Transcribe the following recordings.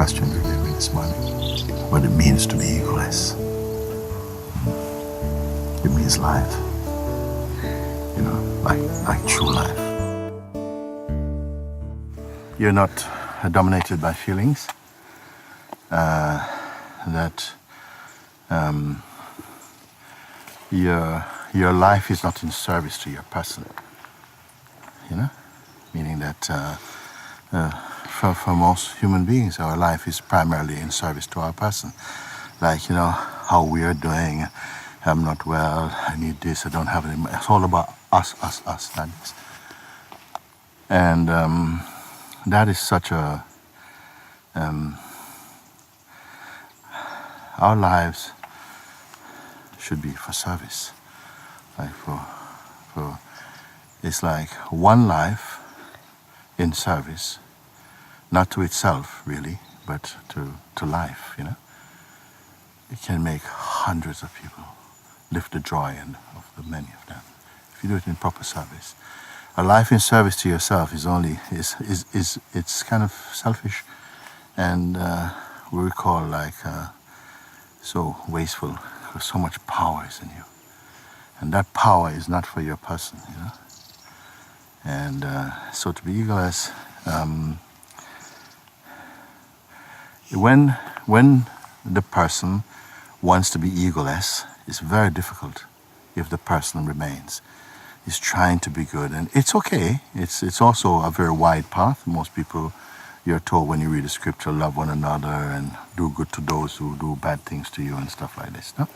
question you gave me this morning. What it means to be egoless. It means life. You know, like true life. You're not dominated by feelings. Your life is not in service to your person. You know, meaning that for most human beings, our life is primarily in service to our person. Like, you know, how we are doing. I'm not well. I need this. I don't have any money. It's all about us. That is. And that is such a. Our lives should be for service. Like it's like one life in service, not to itself really, but to life, you know. It can make hundreds of people lift the joy of the many of them if you do it in proper service. A life in service to yourself is it's kind of selfish, and we call like so wasteful, because so much power is in you, and that power is not for your person, you know. And so to be egoless, when the person wants to be egoless, it's very difficult if the person remains. He's trying to be good, and it's okay. It's also a very wide path. Most people, you're told when you read the scripture, love one another and do good to those who do bad things to you and stuff like this, no?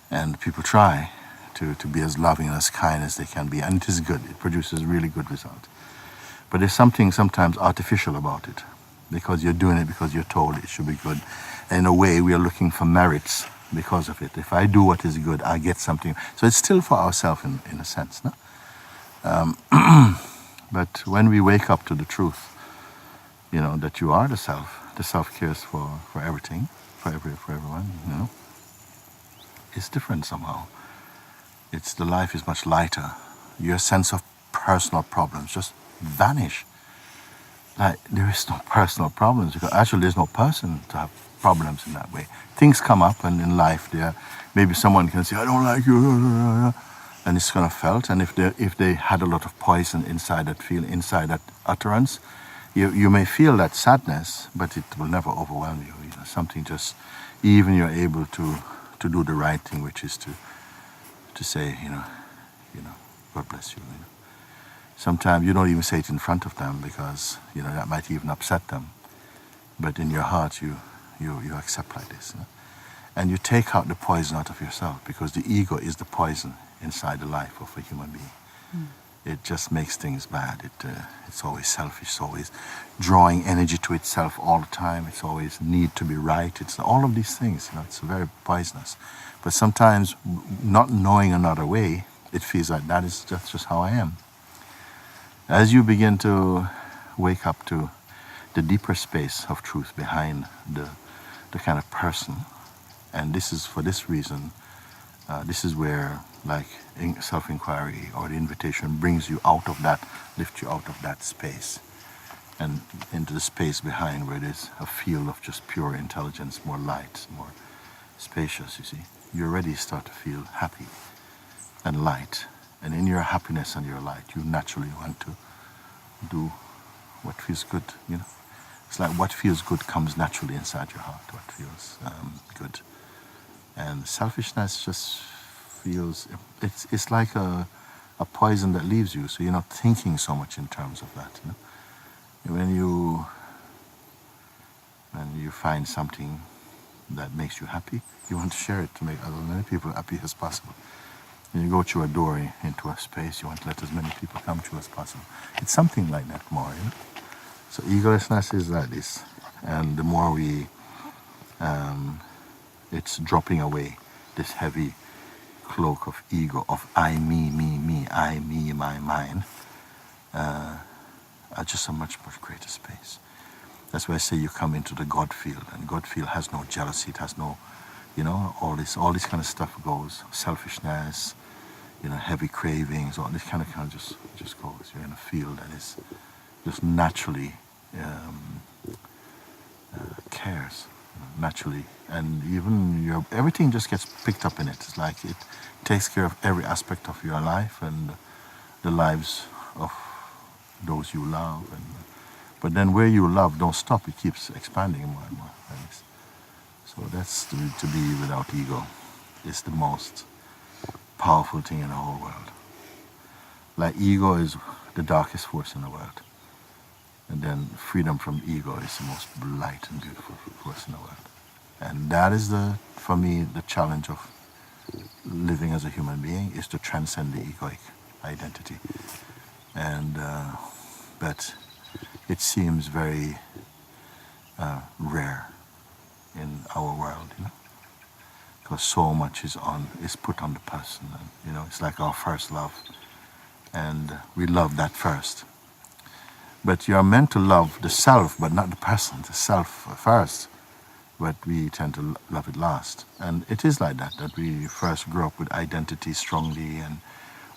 And people try to be as loving and as kind as they can be, and it is good. It produces really good result. But there's something sometimes artificial about it, because you're doing it because you're told it should be good. And in a way, we are looking for merits because of it. If I do what is good, I get something. So it's still for ourselves in a sense, no? But when we wake up to the truth, you know, that you are the self cares for everything, for everyone, you know, it's different somehow. The life is much lighter. Your sense of personal problems just vanish. Like, there is no personal problems, because actually there's no person to have problems in that way. Things come up, and in life maybe someone can say, I don't like you, and it's kind of felt. And if they had a lot of poison inside that utterance, you may feel that sadness, but it will never overwhelm you. You know, something just, even you're able to do the right thing, which is to say, you know, God bless you. You know. Sometimes you don't even say it in front of them, because, you know, that might even upset them. But in your heart, you accept like this. You know? And you take out the poison out of yourself, because the ego is the poison inside the life of a human being. It just makes things bad. It's always selfish. It's always drawing energy to itself all the time. It's always need to be right. It's all of these things. You know, it's very poisonous. But sometimes, not knowing another way, it feels like that's just how I am. As you begin to wake up to the deeper space of truth behind the kind of person, and this is for this reason, this is where, like, self-inquiry or the invitation brings you out of that, lifts you out of that space and into the space behind, where there's a field of just pure intelligence, more light, more spacious, you see. You already start to feel happy and light. And in your happiness and your light, you naturally want to do what feels good, you know. It's like what feels good comes naturally inside your heart, what feels good. And selfishness just feels, it's like a poison that leaves you, so you're not thinking so much in terms of that, you know. When you find something that makes you happy, you want to share it to make as many people happy as possible. When you go through a door into a space, you want to let as many people come through as possible. It's something like that more, you know? So egolessness is like this. And the more we, it's dropping away this heavy cloak of ego, of I, me, I, me, my, mine, just a much, much greater space. That's why I say you come into the God field, and God field has no jealousy, it has no, you know, all this kind of stuff goes, selfishness, you know, heavy cravings, all this kind of just goes. You're in a field that is just naturally cares, naturally. And even everything just gets picked up in it. It's like it takes care of every aspect of your life and the lives of those you love. But then where you love, don't stop. It keeps expanding more and more. So that's to be without ego. It's the most powerful thing in the whole world. Like ego is the darkest force in the world. And then freedom from ego is the most light and beautiful force in the world. And that is, for me, the challenge of living as a human being, is to transcend the egoic identity. And but it seems very rare in our world, because so much is put on the person. And, it's like our first love, and we love that first. But you are meant to love the self, but not the person, the self first. But we tend to love it last. And it is like that we first grow up with identity strongly and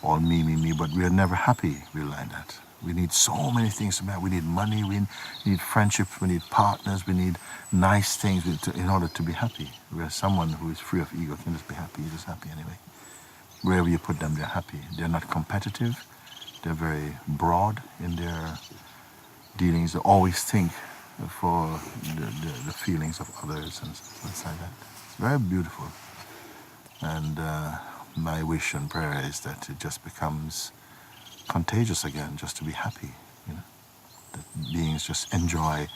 all me, but we are never happy really like that. We need so many things. We need money, we need friendships, we need partners, we need nice things in order to be happy. Whereas someone who is free of ego can just be happy, you're just happy anyway. Wherever you put them, they're happy. They're not competitive, they're very broad in their dealings. They always think for the feelings of others and stuff like that. It's very beautiful. And my wish and prayer is that it just becomes contagious again, just to be happy, that beings just enjoy,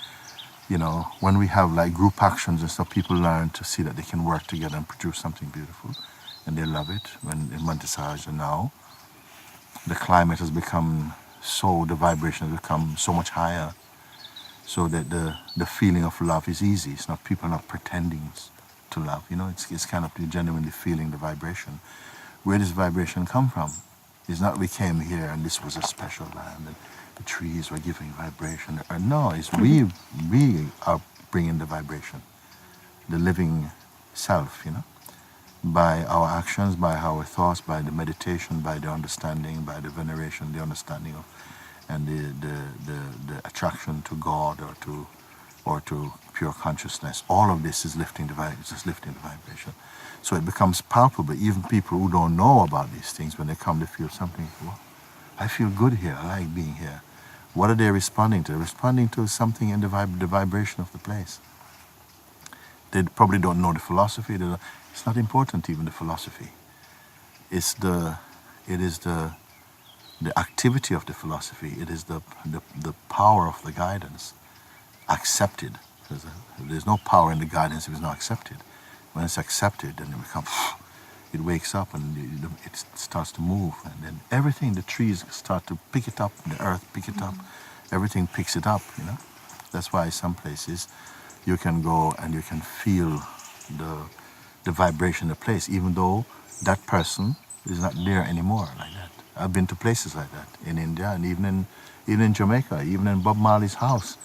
when we have like group actions and stuff, people learn to see that they can work together and produce something beautiful, and they love it. When in Montisage and now, the climate has become the vibration has become so much higher, so that the feeling of love is easy. It's not, people are not pretending to love, it's kind of genuinely feeling the vibration. Where does vibration come from? It's not we came here and this was a special land and the trees were giving vibration. No, it's we are bringing the vibration, the living self, by our actions, by our thoughts, by the meditation, by the understanding, by the veneration, the understanding of, and the attraction to God or to pure consciousness. All of this is lifting the vibration. So it becomes palpable. Even people who don't know about these things, when they come, they feel something. Well, I feel good here. I like being here. What are they responding to? They're responding to something in the vibration of the place. They probably don't know the philosophy. It's not important, even the philosophy. It is the activity of the philosophy. It is the power of the guidance accepted. There's no power in the guidance if it's not accepted. When it's accepted, then it wakes up and it starts to move, and then everything, the trees start to pick it up, the earth pick it up, everything picks it up, That's why some places you can go and you can feel the vibration of the place, even though that person is not there anymore like that. I've been to places like that in India, and even in Jamaica, even in Bob Marley's house.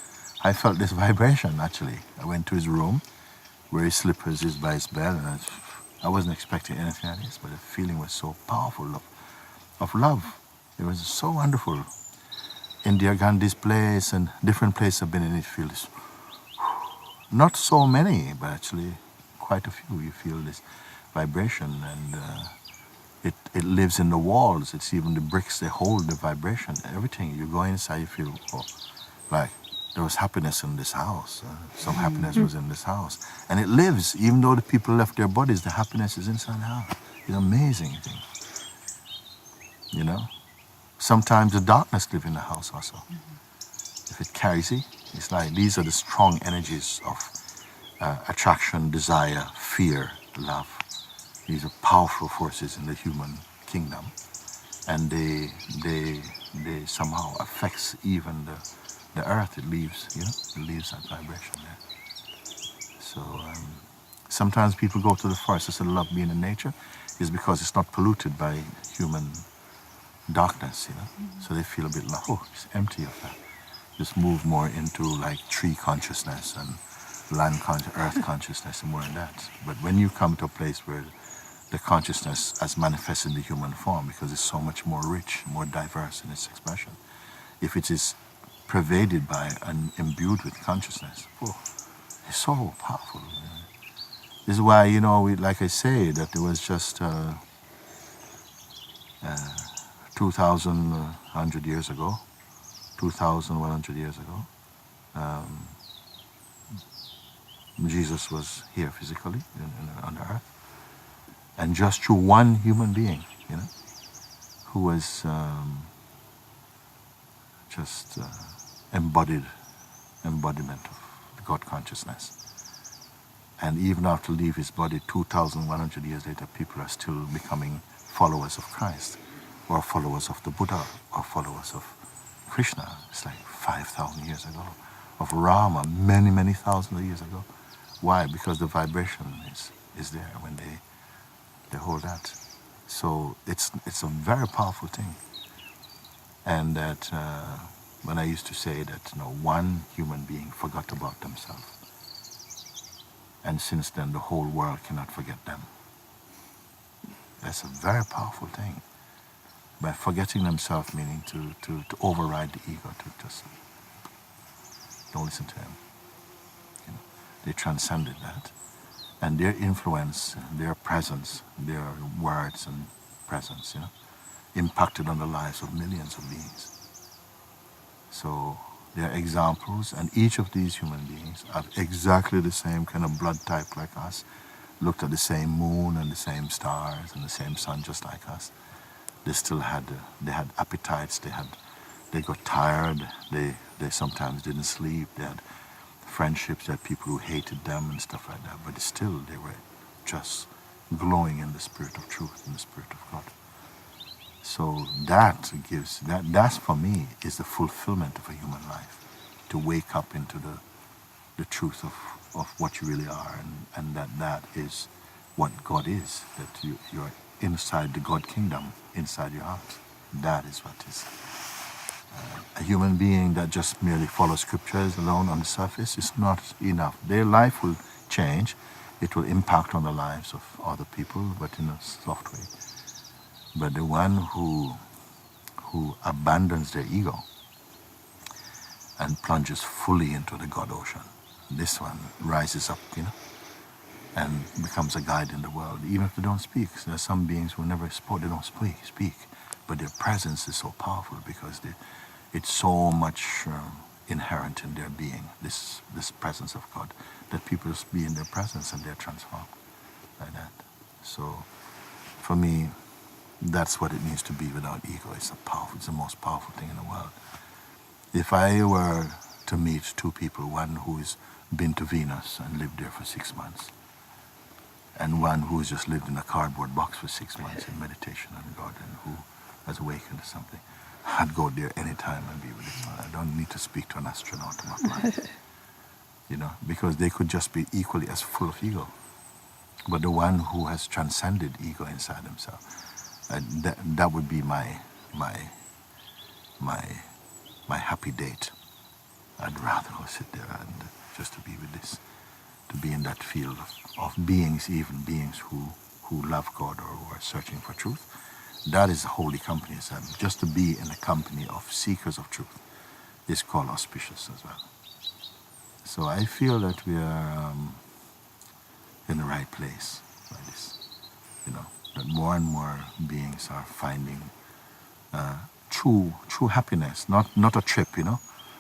I felt this vibration, actually. I went to his room, where his slippers is by his bed, and I wasn't expecting anything like this, but the feeling was so powerful of love. It was so wonderful. Indira Gandhi's place and different places I've been in, it feels not so many, but actually quite a few. You feel this vibration, and it lives in the walls. It's even the bricks, they hold the vibration. Everything, you go inside, you feel like there was happiness in this house. Some happiness was in this house. And it lives, even though the people left their bodies, the happiness is inside the house. It's an amazing thing. Sometimes the darkness lives in the house also. If it carries it, it's like these are the strong energies of attraction, desire, fear, love. These are powerful forces in the human kingdom. And they somehow affects even the earth. It leaves, it leaves that vibration there. So sometimes people go to the forest. Instead of love being in nature, is because it's not polluted by human darkness, So they feel a bit like, it's empty of that. Just move more into like tree consciousness and land earth consciousness and more than that. But when you come to a place where the consciousness as manifested in the human form, because it's so much more rich, more diverse in its expression, if it is pervaded by and imbued with consciousness, It's so powerful. This is why, you know, like I say, that it was just 2,100 years ago, 2,100 years ago, Jesus was here physically on the earth, and just through one human being, you know, who was just embodiment of God consciousness. And even after leave his body, 2,100 years later, people are still becoming followers of Christ, or followers of the Buddha, or followers of Krishna. It's like 5,000 years ago, of Rama, many, many thousands of years ago. Why? Because the vibration is there when they hold that. So it's a very powerful thing. And that when I used to say that, you know, one human being forgot about themselves, and since then the whole world cannot forget them. That's a very powerful thing. By forgetting themselves, meaning to override the ego, to just don't listen to him. You know, they transcended that. And their influence, their presence, their words and presence, you know, impacted on the lives of millions of beings. So they are examples, and each of these human beings have exactly the same kind of blood type like us, looked at the same moon and the same stars and the same sun just like us. They still had, they had appetites, they got tired, they sometimes didn't sleep, they had friendships, they had people who hated them and stuff like that, but still they were just glowing in the spirit of truth, in the spirit of God. So that gives, that's for me is the fulfillment of a human life, to wake up into the truth of what you really are, and that is what God is, that you're inside the God kingdom, inside your heart. That is what is. A human being that just merely follows scriptures alone on the surface is not enough. Their life will change, it will impact on the lives of other people, but in a soft way. But the one who abandons their ego and plunges fully into the God ocean, this one rises up, you know, and becomes a guide in the world, even if they don't speak. So there are some beings who never spoke, they don't speak, but their presence is so powerful because it's so much inherent in their being, this presence of God, that people just be in their presence and they're transformed by that. So for me, that's what it means to be without ego. It's the most powerful thing in the world. If I were to meet two people, one who's been to Venus and lived there for 6 months, and one who's just lived in a cardboard box for 6 months in meditation on God, and who has awakened to something, I'd go there anytime and be with this one. I don't need to speak to an astronaut about life, you know, because they could just be equally as full of ego. But the one who has transcended ego inside himself, that would be my happy date. I'd rather go sit there and just to be with this, to be in that field of beings, even beings who love God or who are searching for truth. That is the holy company. Just to be in a company of seekers of truth is called auspicious as well. So I feel that we are in the right place by this, you know, that more and more beings are finding true happiness, not a trip, you know,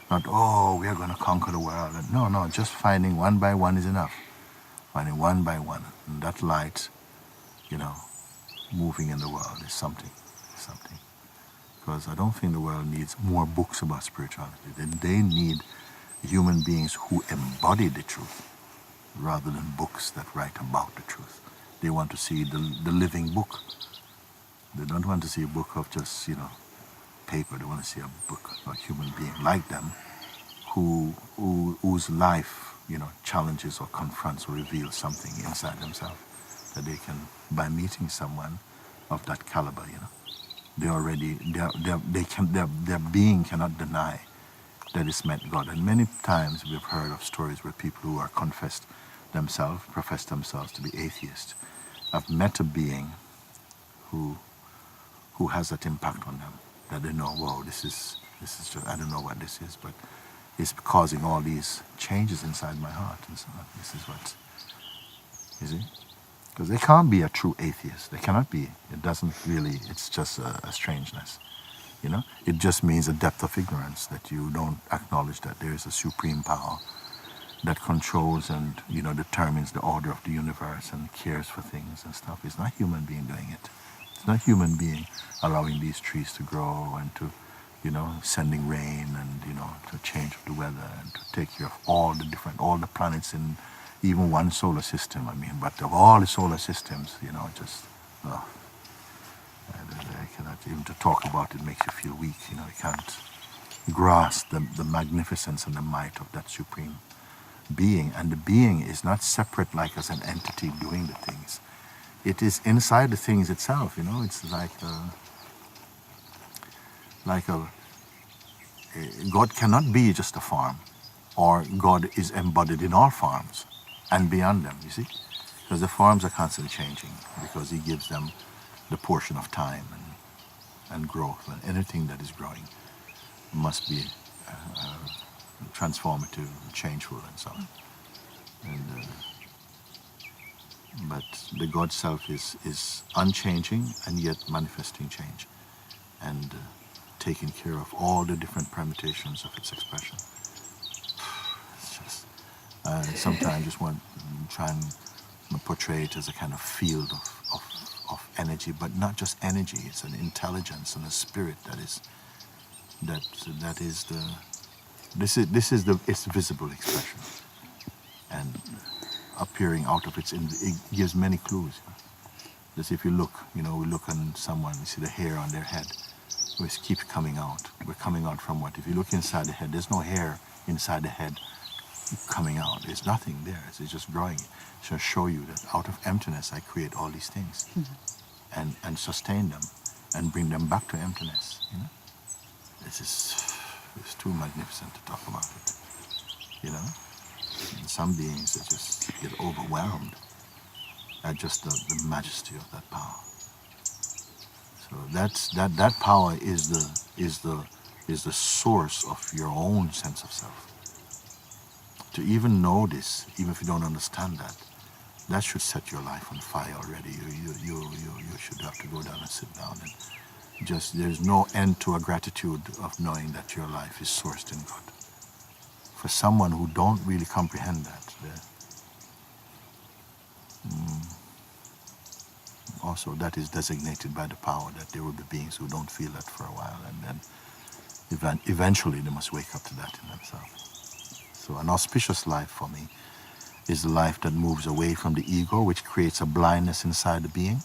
not, oh, we are going to conquer the world. No, just finding one by one is enough. Finding one by one, and that light, you know, moving in the world is something. Because I don't think the world needs more books about spirituality. They need human beings who embody the truth, rather than books that write about the truth. They want to see the living book. They don't want to see a book of just, you know, paper. They want to see a book of a human being like them, whose life, you know, challenges or confronts or reveals something inside themselves that they can, by meeting someone of that caliber, you know, their being cannot deny that it's met God. And many times we've heard of stories where people who are profess themselves to be atheists, have met a being who has that impact on them, that they know, whoa, this is just, I don't know what this is, but is causing all these changes inside my heart. And so this is what, you see? Because they can't be a true atheist. They cannot be. It doesn't really, it's just a strangeness. You know, it just means a depth of ignorance, that you don't acknowledge that there is a supreme power that controls and, you know, determines the order of the universe and cares for things and stuff. It's not human being doing it. It's not human being allowing these trees to grow and to, you know, sending rain and, you know, to change the weather and to take care of all the planets in even one solar system. I mean, but of all the solar systems, you know, just, I cannot, even to talk about it makes you feel weak. You know, you can't grasp the magnificence and the might of that supreme being. And the being is not separate like as an entity doing the things. It is inside the things itself, you know. It's like God cannot be just a form, or God is embodied in all forms and beyond them, you see. Because the forms are constantly changing, because he gives them the portion of time and growth, and anything that is growing must be transformative, changeful, and so on. And, but the God Self is unchanging and yet manifesting change, and taking care of all the different permutations of its expression. It's just, sometimes I just want to try and portray it as a kind of field of energy, but not just energy. It's an intelligence and a spirit that is its visible expression, and appearing out of it gives many clues. Just if you look, you know, we look on someone, we see the hair on their head, which keeps coming out. We're coming out from what? If you look inside the head, there's no hair inside the head coming out. There's nothing there. It's just growing. To show you that out of emptiness I create all these things, and sustain them and bring them back to emptiness. You know, it's too magnificent to talk about it. You know, and some beings that just get overwhelmed at just the majesty of that power. So that power is the source of your own sense of self. To even know this, even if you don't understand that should set your life on fire already. You should have to go down and sit down, and just, there's no end to a gratitude of knowing that your life is sourced in God. For someone who don't really comprehend that, also that is designated by the power that there will be beings who don't feel that for a while, and then eventually they must wake up to that in themselves. So an auspicious life for me is the life that moves away from the ego, which creates a blindness inside the being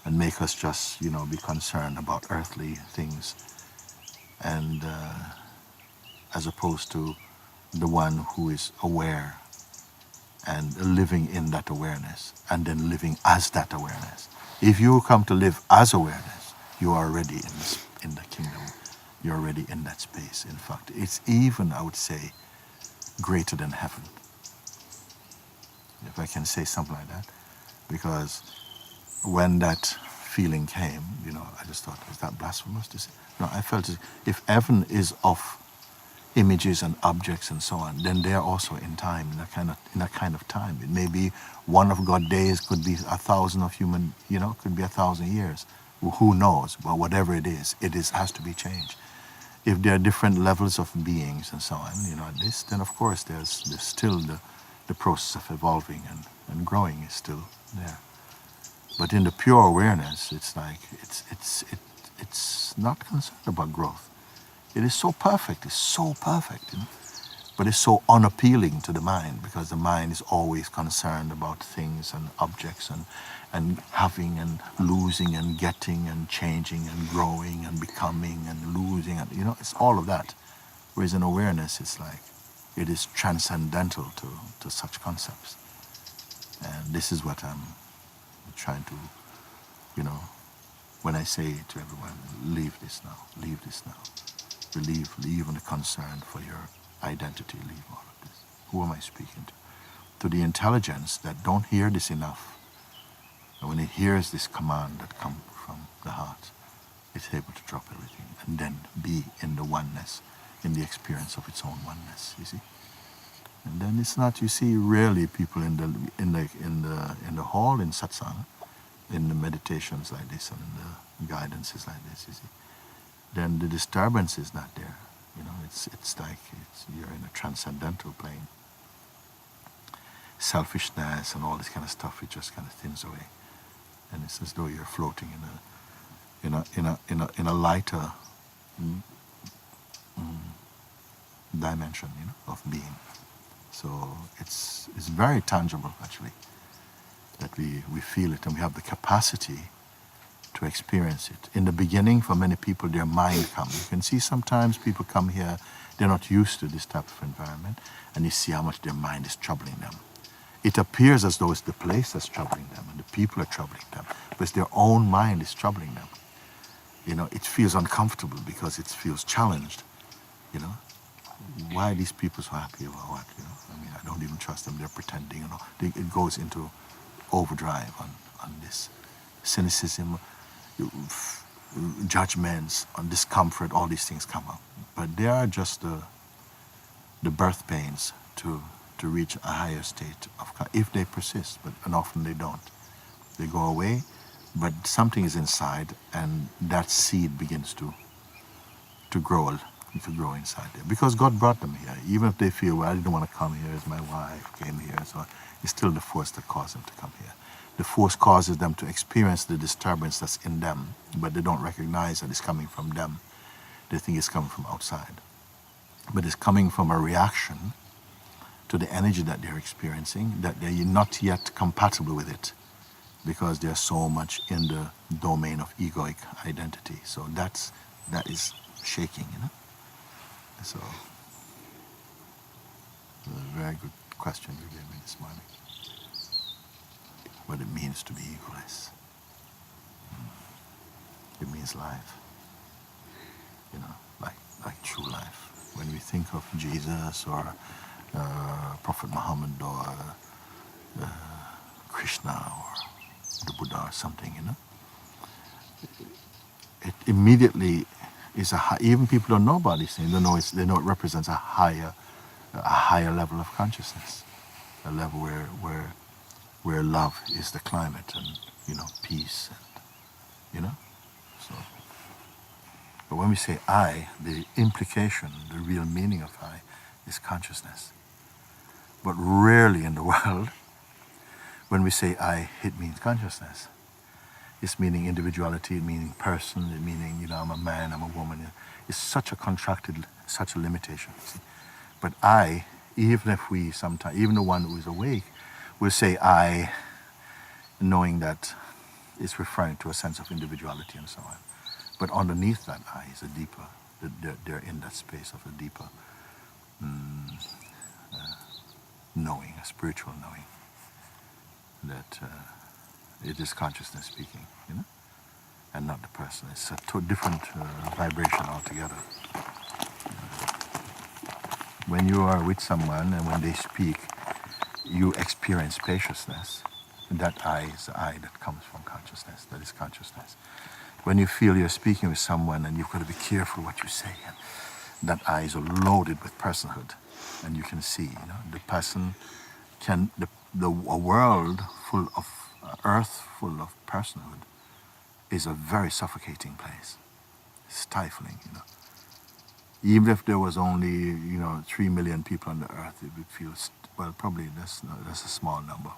and make us just, you know, be concerned about earthly things, and as opposed to the one who is aware and living in that awareness, and then living as that awareness. If you come to live as awareness, you are already in the kingdom. You're already in that space. In fact, it's even, I would say, greater than heaven, if I can say something like that. Because when that feeling came, you know, I just thought, is that blasphemous to say? No, I felt if heaven is of images and objects and so on, then they're also in time, in that kind of time. It may be one of God's days, could be 1,000 of human, you know, could be 1,000 years. Who knows? But whatever it is has to be changed. If there are different levels of beings and so on, you know, this, then of course there's still the process of evolving and growing is still there. But in the pure awareness, it's like it's not concerned about growth. It is so perfect. It's so perfect, you know? But it's so unappealing to the mind, because the mind is always concerned about things and objects and having and losing and getting and changing and growing and becoming and losing, and, you know, it's all of that. Whereas in awareness, it's like it is transcendental to such concepts. And this is what I'm trying to, you know, when I say to everyone, leave this now, leave this now. Leave on the concern for your identity, leave all of this. Who am I speaking to? To the intelligence that don't hear this enough. And when it hears this command that comes from the heart, it's able to drop everything and then be in the oneness in the experience of its own oneness, you see. And then it's not, you see, rarely people in the hall in Satsang, in the meditations like this and the guidances like this, you see, then the disturbance is not there. You know, it's like you're in a transcendental plane. Selfishness and all this kind of stuff, it just kind of thins away, and it's as though you're floating in a lighter dimension, you know, of being. So it's very tangible, actually, that we feel it and we have the capacity to experience it. In the beginning, for many people, their mind comes. You can see sometimes people come here, they're not used to this type of environment, and you see how much their mind is troubling them. It appears as though it's the place that's troubling them and the people are troubling them, but it's their own mind is troubling them. You know, it feels uncomfortable because it feels challenged, you know. Why are these people so happy about what, you know? I mean, I don't even trust them, they're pretending, you know. It goes into overdrive on this cynicism, judgments, on discomfort, all these things come up. But they are just the birth pains to reach a higher state of, if they persist, and often they don't. They go away, but something is inside, and that seed begins to grow inside there. Because God brought them here. Even if they feel, well, I didn't want to come here, as my wife came here, so it's still the force that caused them to come here. The force causes them to experience the disturbance that's in them, but they don't recognize that it's coming from them. They think it's coming from outside. But it's coming from a reaction to the energy that they're experiencing, that they're not yet compatible with it, because they're so much in the domain of egoic identity. So that is shaking, you know. So, a very good question you gave me this morning. What it means to be egoless. It means life, you know, like true life. When we think of Jesus or Prophet Muhammad or Krishna or the Buddha or something, you know, it immediately is even people don't know about these things. They know it represents a higher level of consciousness, a level where love is the climate, and, you know, peace, and, you know. So, but when we say I, the implication, the real meaning of I, is consciousness. But rarely in the world, when we say I, it means consciousness. It's meaning individuality, it meaning person, it meaning, you know, I'm a man, I'm a woman. It's such a contracted, such a limitation. See? But I, even if we sometimes, even the one who is awake, will say I, knowing that it's referring to a sense of individuality and so on. But underneath that I is a deeper, they're in that space of a deeper knowing, a spiritual knowing, that it is consciousness speaking, you know, and not the person. It's a different vibration altogether. When you are with someone and when they speak, you experience spaciousness. That I is the I that comes from consciousness, that is consciousness. When you feel you're speaking with someone and you've got to be careful what you say, and that I is loaded with personhood, and you can see, you know, the person can, a world full of, earth full of personhood is a very suffocating place, stifling, you know. Even if there was only, you know, 3 million people on the earth, it would feel, well, probably that's a small number.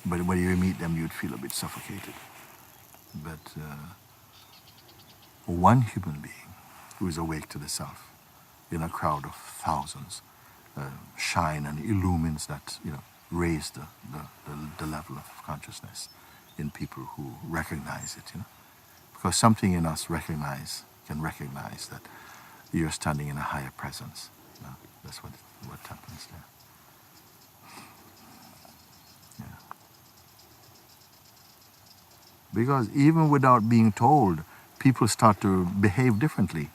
But when you meet them, you'd feel a bit suffocated. But one human being who is awake to the self in a crowd of thousands shine and illumines that, you know, raise the level of consciousness in people who recognize it, you know. Because something in us can recognize that you're standing in a higher presence. You know? That's what happens there. Yeah. Because even without being told, people start to behave differently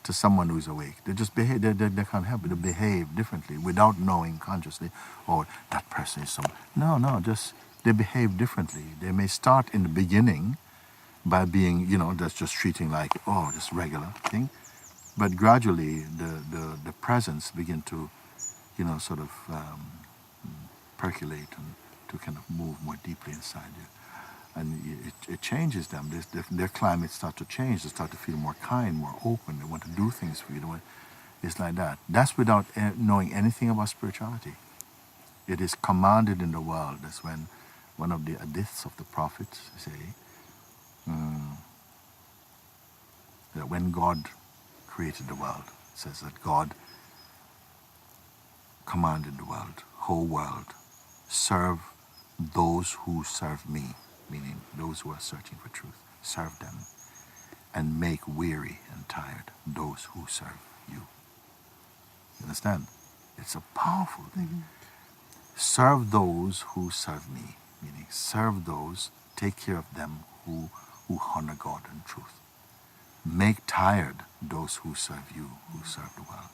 to someone who's awake. They just behave, they can't help it, they behave differently without knowing consciously, oh, that person is someone. No, just they behave differently. They may start in the beginning by being, you know, that's just treating like, oh, this regular thing. But gradually, the presence begin to, sort of percolate and to kind of move more deeply inside you. And it changes them. Their climate start to change. They start to feel more kind, more open. They want to do things for you. It's like that. That's without knowing anything about spirituality. It is commanded in the world. That's when one of the hadiths of the prophets say that when God created the world, it says that God commanded the world, whole world, serve those who serve me, meaning those who are searching for truth. Serve them and make weary and tired those who serve you. You understand? It's a powerful thing. Serve those who serve me, meaning serve those, take care of them who honor God and truth. Make tired those who serve you, who serve the world.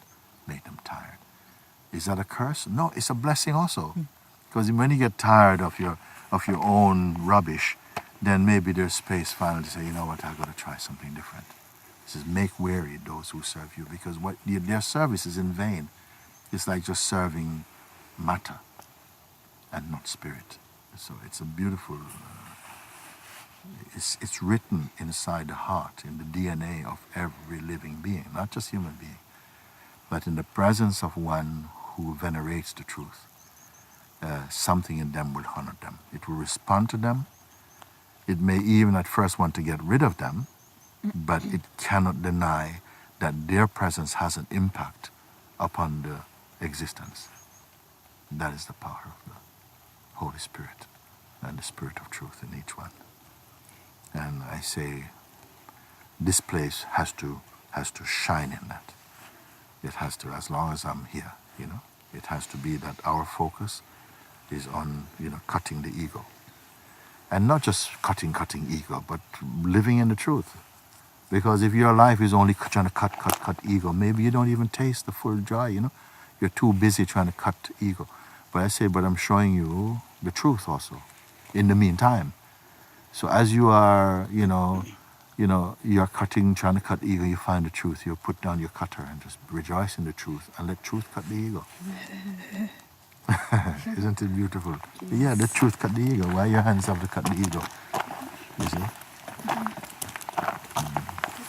Make them tired. Is that a curse? No, it's a blessing also. Because when you get tired of your own rubbish, then maybe there's space finally to say, you know what, I've got to try something different. It says, make weary those who serve you, because their service is in vain. It's like just serving matter and not spirit. So it's a beautiful, it's written inside the heart, in the DNA of every living being, not just human being, but in the presence of one who venerates the truth. Something in them will honor them. It will respond to them. It may even at first want to get rid of them, but it cannot deny that their presence has an impact upon the existence. That is the power of the Holy Spirit and the Spirit of truth in each one. And I say, this place has to shine in that. It has to, as long as I'm here, it has to be that our focus is on, cutting the ego. And not just cutting ego, but living in the truth. Because if your life is only trying to cut ego, maybe you don't even taste the full joy, You're too busy trying to cut ego. But I say, but I'm showing you the truth also, in the meantime. So as you are, you're trying to cut ego, you find the truth, you put down your cutter and just rejoice in the truth and let truth cut the ego. Isn't it beautiful? Yes. Yeah, the truth cut the ego. Why your hands have to cut the ego? You see?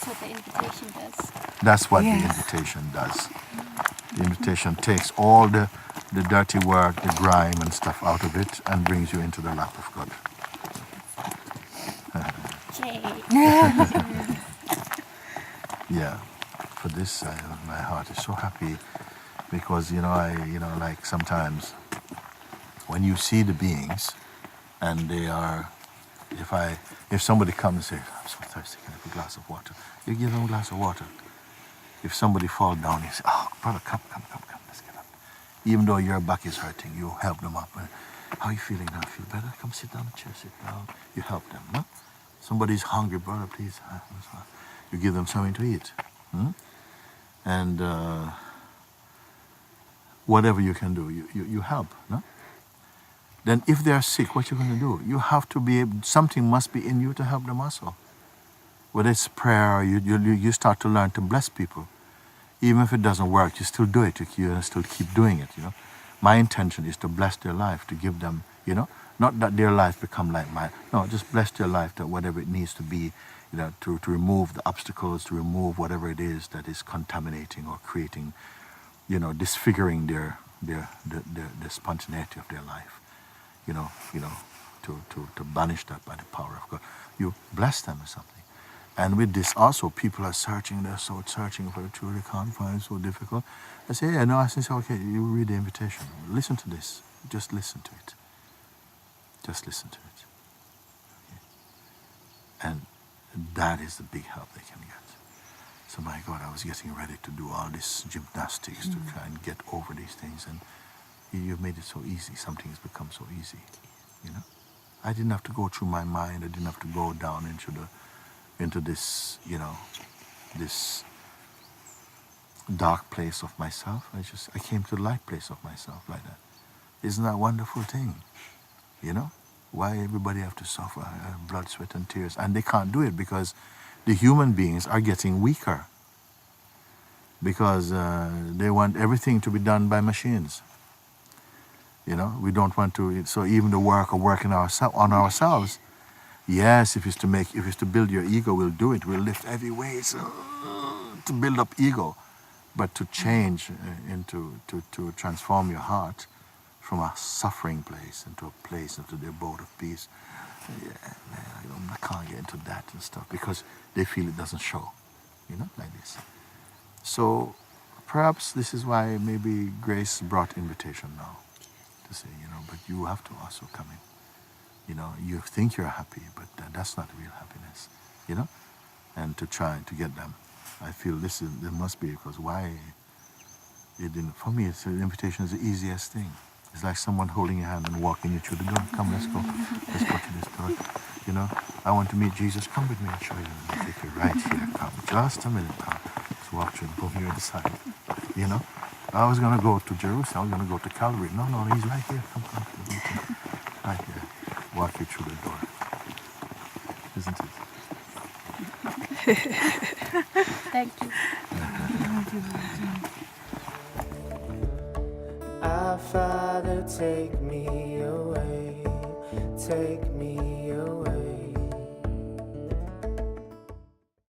That's what the invitation does. That's what the invitation does. The invitation takes all the dirty work, the grime and stuff out of it and brings you into the lap of God. Yeah, for this, my heart is so happy because, like sometimes when you see the beings and they are, if somebody comes and says, I'm so thirsty, can I have a glass of water? You give them a glass of water. If somebody falls down, you say, oh, brother, come, let's get up. Even though your back is hurting, you help them up. How are you feeling now? Feel better? Come sit down in the chair, sit down. You help them, no? Somebody's hungry, brother, please. You give them something to eat. And whatever you can do, you help, no? Then if they are sick, what you going to do? You have to be able, something must be in you to help them also. Whether it's prayer, you start to learn to bless people. Even if it doesn't work, you still do it. You still keep doing it, My intention is to bless their life, to give them, not that their life become like mine. No, just bless their life, that whatever it needs to be, to remove the obstacles, to remove whatever it is that is contaminating or creating, disfiguring the spontaneity of their life. To banish that by the power of God. You bless them or something. And with this also, people are searching, they're so searching for the truth, they can't find it, so difficult. I say, yeah, no, I say, okay, you read the invitation. Listen to this. Just listen to it. Just listen to it. Okay. And that is the big help they can get. So my God, I was getting ready to do all this gymnastics to try and get over these things, and you've made it so easy. Something has become so easy, I didn't have to go through my mind. I didn't have to go down into this, this dark place of myself. I came to the light place of myself like that. Isn't that a wonderful thing? Why everybody have to suffer blood, sweat, and tears? And they can't do it because the human beings are getting weaker. because they want everything to be done by machines. You know, we don't want to. So even the work of working on ourselves. Yes, if it's to build your ego, we'll do it. We'll lift heavy weights to build up ego, but to change to transform your heart from a suffering place into a place, into the abode of peace. Yeah, man, I can't get into that and stuff because they feel it doesn't show, you know, like this. So perhaps this is why maybe grace brought invitation now to say, you know, but you have to also come in. You know, you think you're happy, but that's not real happiness, you know, and to try to get them. I feel there must be, because why it didn't, for me, it's an invitation is the easiest thing. It's like someone holding your hand and walking you through the door. Come, let's go to this door. You know, I want to meet Jesus. Come with me and show you. I'll take you right here. Come, just a minute. Come, let's walk through the door here on the side. You know, I was going to go to Jerusalem. I was going to go to Calvary. No, he's right here. Come, right here. Walk you through the door. Isn't it? Thank you. Our Father, take me away, take me